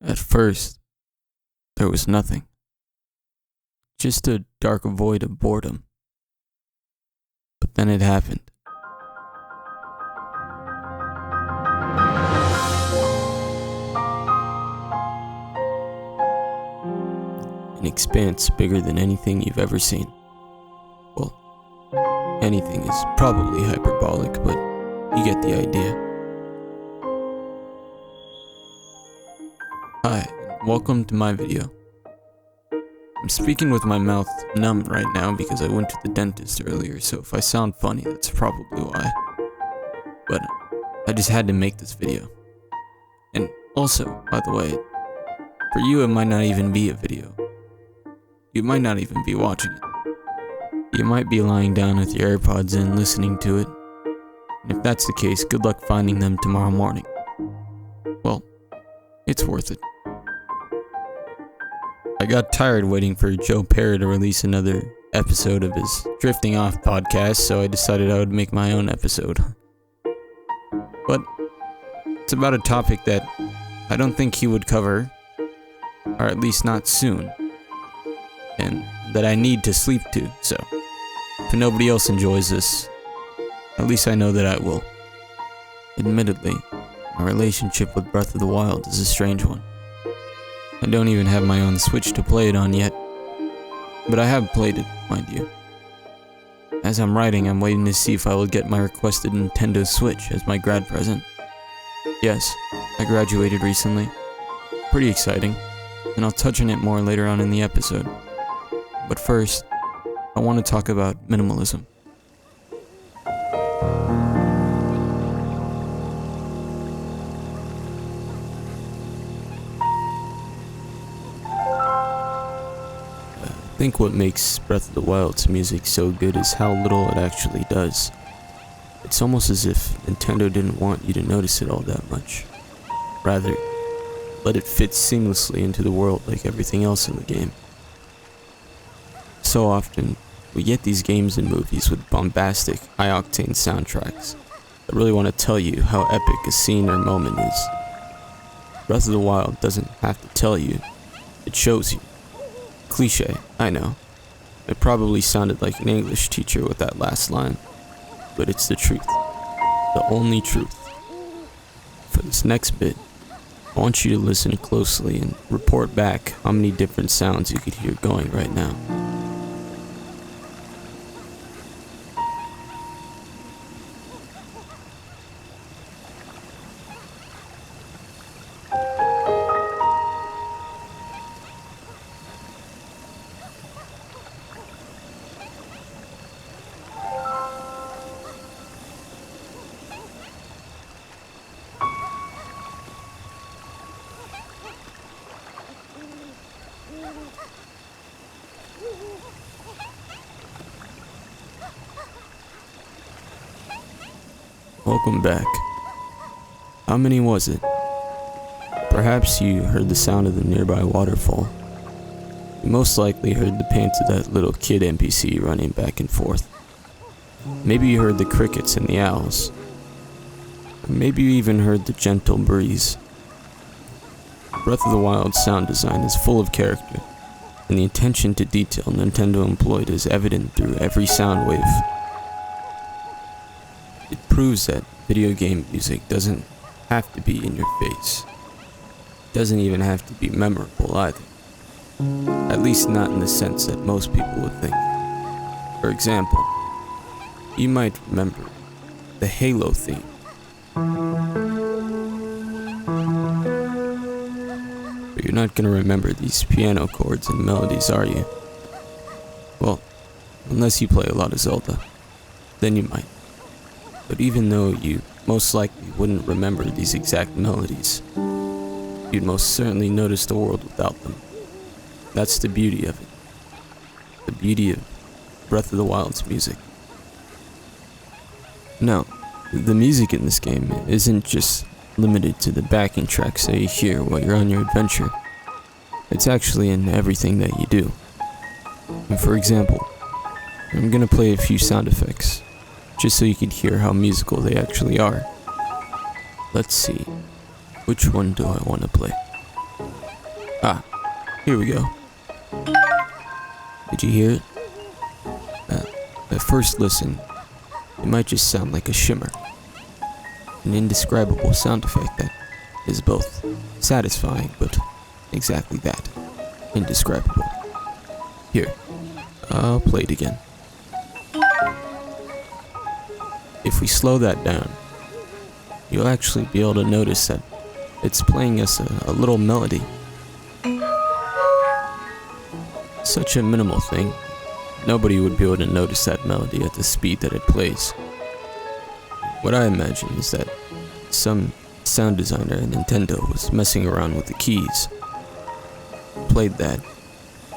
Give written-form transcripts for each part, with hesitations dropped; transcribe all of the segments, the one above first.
At first, there was nothing. Just a dark void of boredom. But then it happened. An expanse bigger than anything you've ever seen. Well, anything is probably hyperbolic, but you get the idea. Hi, and welcome to my video. I'm speaking with my mouth numb right now because I went to the dentist earlier, so if I sound funny, that's probably why. But I just had to make this video. And also, by the way, for you it might not even be a video. You might not even be watching it. You might be lying down with your AirPods in listening to it. And if that's the case, good luck finding them tomorrow morning. Well, it's worth it. I got tired waiting for Joe Perry to release another episode of his Drifting Off podcast, so I decided I would make my own episode. But it's about a topic that I don't think he would cover, or at least not soon, and that I need to sleep to, so if nobody else enjoys this, at least I know that I will. Admittedly, my relationship with Breath of the Wild is a strange one. I don't even have my own Switch to play it on yet, but I have played it, mind you. As I'm writing, I'm waiting to see if I will get my requested Nintendo Switch as my grad present. Yes, I graduated recently. Pretty exciting, and I'll touch on it more later on in the episode. But first, I want to talk about minimalism. I think what makes Breath of the Wild's music so good is how little it actually does. It's almost as if Nintendo didn't want you to notice it all that much. Rather, let it fit seamlessly into the world like everything else in the game. So often, we get these games and movies with bombastic, high-octane soundtracks that really want to tell you how epic a scene or moment is. Breath of the Wild doesn't have to tell you, it shows you. Cliché, I know. It probably sounded like an English teacher with that last line, but it's the truth. The only truth. For this next bit, I want you to listen closely and report back how many different sounds you could hear going right now. Welcome back. How many was it? Perhaps you heard the sound of the nearby waterfall. You most likely heard the pants of that little kid NPC running back and forth. Maybe you heard the crickets and the owls. Or maybe you even heard the gentle breeze. Breath of the Wild's sound design is full of character, and the attention to detail Nintendo employed is evident through every sound wave. It proves that video game music doesn't have to be in your face. It doesn't even have to be memorable either. At least not in the sense that most people would think. For example, you might remember the Halo theme. But you're not going to remember these piano chords and melodies, are you? Well, unless you play a lot of Zelda, then you might. But even though you most likely wouldn't remember these exact melodies, you'd most certainly notice the world without them. That's the beauty of it. The beauty of Breath of the Wild's music. Now, the music in this game isn't just limited to the backing tracks that you hear while you're on your adventure. It's actually in everything that you do. And for example, I'm gonna play a few sound effects, just so you can hear how musical they actually are. Let's see, which one do I want to play? Ah, here we go. Did you hear it? At first listen, it might just sound like a shimmer. An indescribable sound effect that is both satisfying, but exactly that, indescribable. Here, I'll play it again. If we slow that down, you'll actually be able to notice that it's playing us a little melody. Such a minimal thing, nobody would be able to notice that melody at the speed that it plays. What I imagine is that some sound designer at Nintendo was messing around with the keys, played that,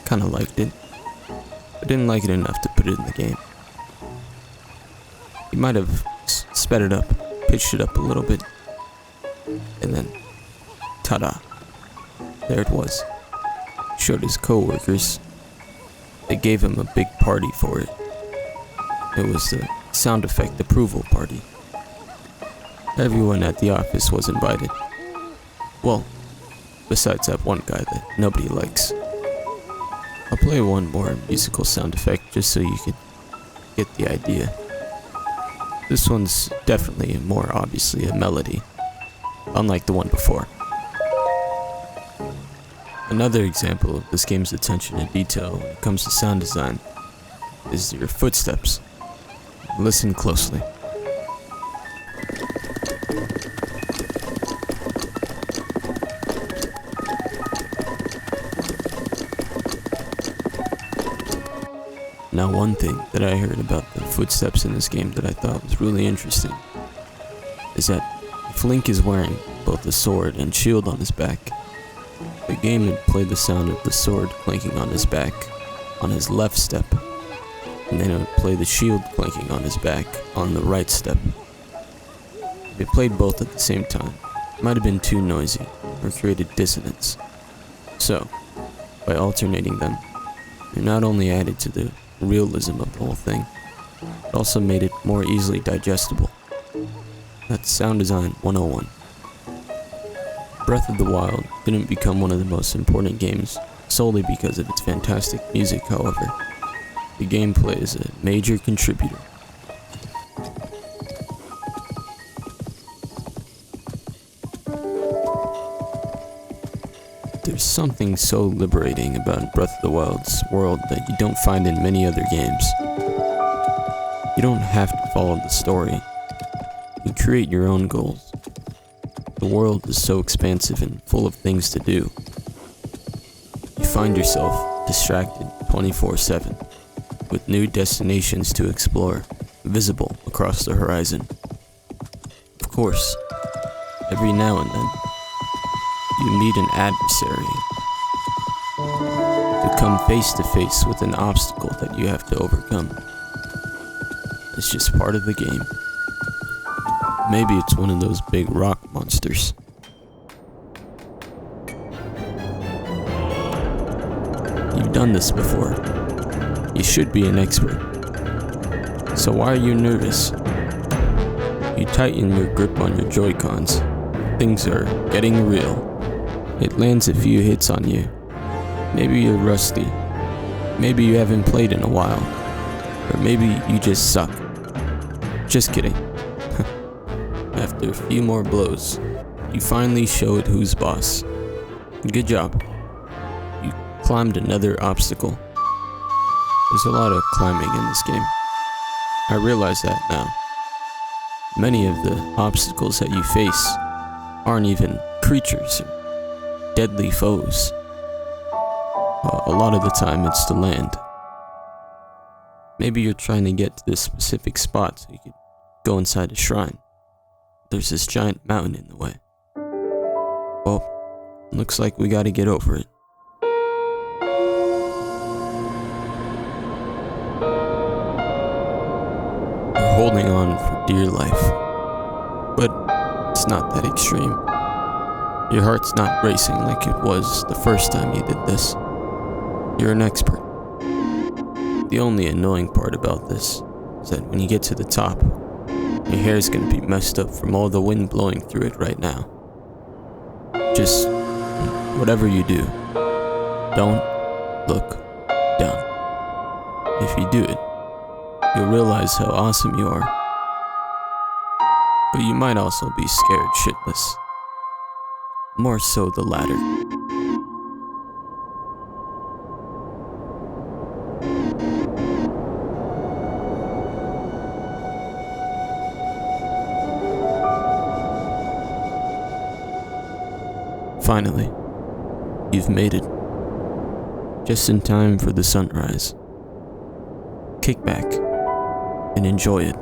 kinda liked it, but didn't like it enough to put it in the game. He might have sped it up, pitched it up a little bit, and then, ta-da, there it was. Showed his co-workers. They gave him a big party for it. It was the sound effect approval party. Everyone at the office was invited. Well, besides that one guy that nobody likes. I'll play one more musical sound effect just so you can get the idea. This one's definitely more obviously a melody, unlike the one before. Another example of this game's attention to detail when it comes to sound design is your footsteps. Listen closely. Now, one thing that I heard about the footsteps in this game that I thought was really interesting is that if Link is wearing both a sword and shield on his back, the game would play the sound of the sword clanking on his back on his left step, and then it would play the shield clanking on his back on the right step. If it played both at the same time, it might have been too noisy or created dissonance. So, by alternating them, it not only added to the realism of the whole thing, but also made it more easily digestible. That's sound design 101. Breath of the Wild didn't become one of the most important games solely because of its fantastic music, however. The gameplay is a major contributor. There's something so liberating about Breath of the Wild's world that you don't find in many other games. You don't have to follow the story. You create your own goals. The world is so expansive and full of things to do. You find yourself distracted 24/7, with new destinations to explore, visible across the horizon. Of course, every now and then, you meet an adversary to come face to face with an obstacle that you have to overcome. It's just part of the game. Maybe it's one of those big rock monsters. You've done this before. You should be an expert. So why are you nervous? You tighten your grip on your Joy-Cons. Things are getting real. It lands a few hits on you. Maybe you're rusty. Maybe you haven't played in a while. Or maybe you just suck. Just kidding. After a few more blows, you finally showed who's boss. Good job. You climbed another obstacle. There's a lot of climbing in this game. I realize that now. Many of the obstacles that you face aren't even creatures or deadly foes. A lot of the time it's to land. Maybe you're trying to get to this specific spot so you could go inside a shrine. There's this giant mountain in the way. Well, looks like we gotta get over it. You're holding on for dear life. But it's not that extreme. Your heart's not racing like it was the first time you did this. You're an expert. The only annoying part about this is that when you get to the top, your hair's gonna be messed up from all the wind blowing through it right now. Just whatever you do, Don't look down. If you do it, you'll realize how awesome you are. But you might also be scared shitless. More so the latter. Finally, you've made it. Just in time for the sunrise. Kick back and enjoy it.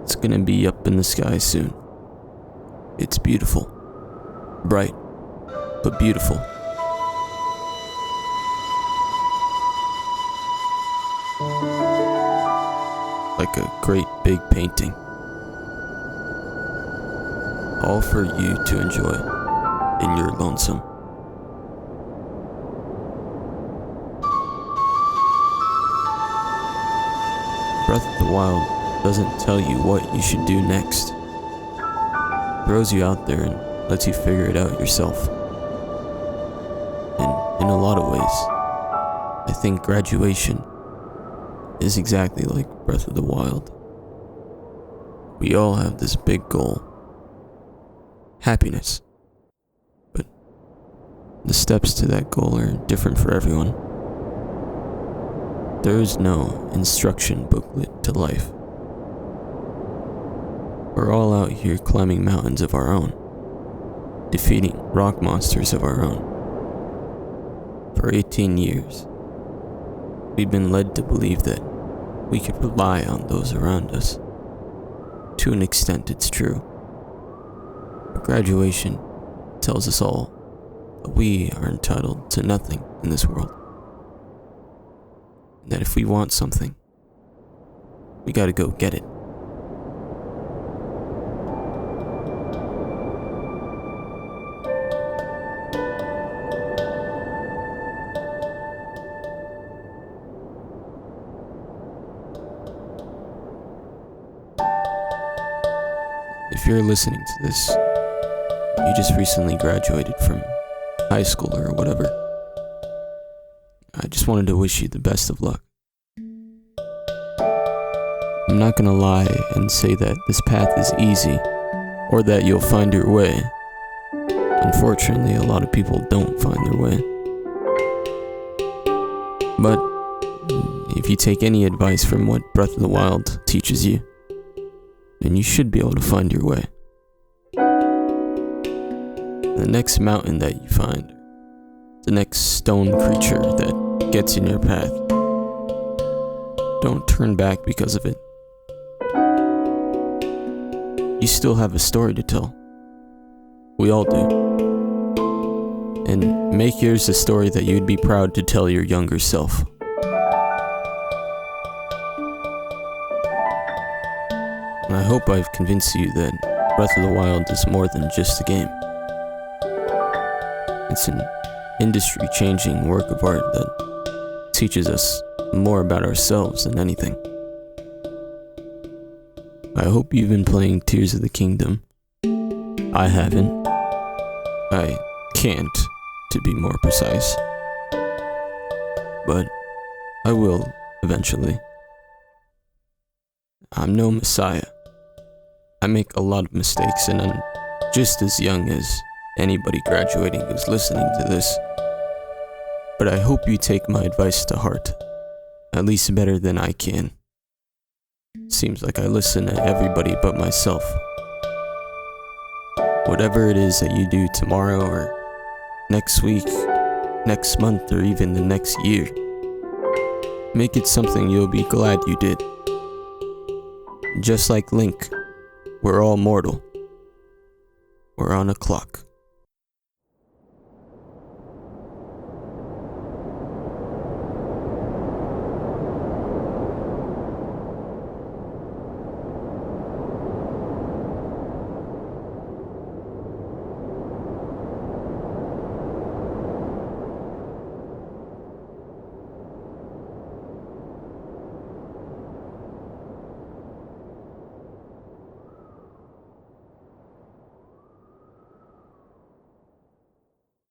It's gonna be up in the sky soon. It's beautiful. Bright, but beautiful. Like a great big painting. All for you to enjoy in your lonesome. Breath of the Wild doesn't tell you what you should do next. It throws you out there and lets you figure it out yourself. And in a lot of ways, I think graduation is exactly like Breath of the Wild. We all have this big goal. Happiness. But the steps to that goal are different for everyone. There is no instruction booklet to life. We're all out here climbing mountains of our own, defeating rock monsters of our own. For 18 years, we've been led to believe that we could rely on those around us. To an extent, it's true. But graduation tells us all that we are entitled to nothing in this world. And that if we want something, we gotta go get it. If you're listening to this, you just recently graduated from high school or whatever. I just wanted to wish you the best of luck. I'm not gonna lie and say that this path is easy, or that you'll find your way. Unfortunately, a lot of people don't find their way. But if you take any advice from what Breath of the Wild teaches you, then you should be able to find your way. The next mountain that you find, the next stone creature that gets in your path, don't turn back because of it. You still have a story to tell. We all do. And make yours a story that you'd be proud to tell your younger self. And I hope I've convinced you that Breath of the Wild is more than just a game. It's an industry-changing work of art that teaches us more about ourselves than anything. I hope you've been playing Tears of the Kingdom. I haven't. I can't, to be more precise. But I will, eventually. I'm no messiah. I make a lot of mistakes, and I'm just as young as anybody graduating who's listening to this. But I hope you take my advice to heart, at least better than I can. Seems like I listen to everybody but myself. Whatever it is that you do tomorrow or next week, next month, or even the next year, make it something you'll be glad you did. Just like Link, we're all mortal. We're on a clock.